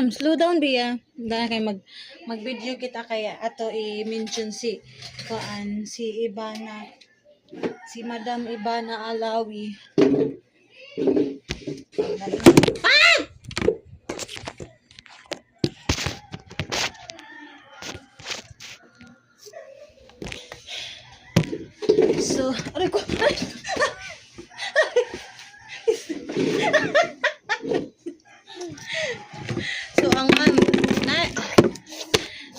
Madam, slow down biya. Dahil kay mag-video kita kaya ato i-mention si Ibana. Si Madam Ibana Alawi. Ah! So, aray ko. So, ang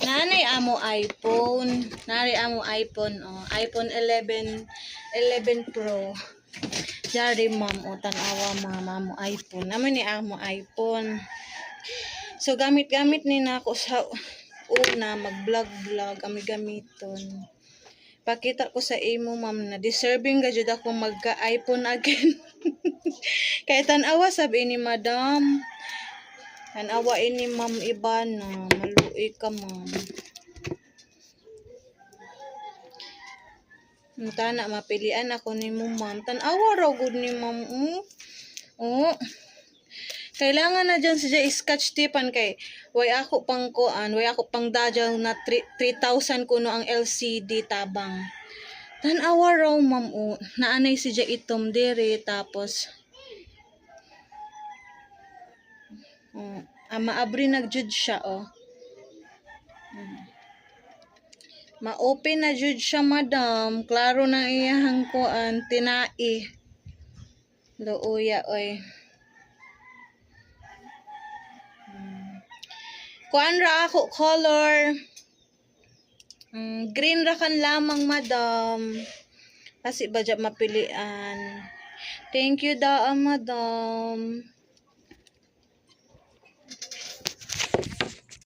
nanay amo iPhone. Nari amo iPhone, iPhone 11 Pro. Jari ma'am, tanawa mama mo iPhone. Naman ni amo iPhone. So, gamit-gamit ni na ako sa una, mag-vlog, ami gamiton. Pakita ko sa imo ma'am na deserving ga jud ako magka-iPhone again. Kaya tanawa sabi ni madam. Tanawa ini ma'am Ibana, maluoy ka ma'am. Tana mapilian ako ni mo ma'am. Tanawa raw gud ni ma'am. Kailangan na dyan siya sketch tipan kay way ako pang kuan, way ako pang dadyaw na 3,000 kuno ang LCD tabang. Tanawa raw ma'am naanay siya itom dire tapos maabri nagjud siya ma-open na jud siya madam, klaro na iyahang kuan tinai. Luuya oy. Kuan ra ako color. Green ra kan lamang madam. Kasi ba dyan mapilian. Thank you madam.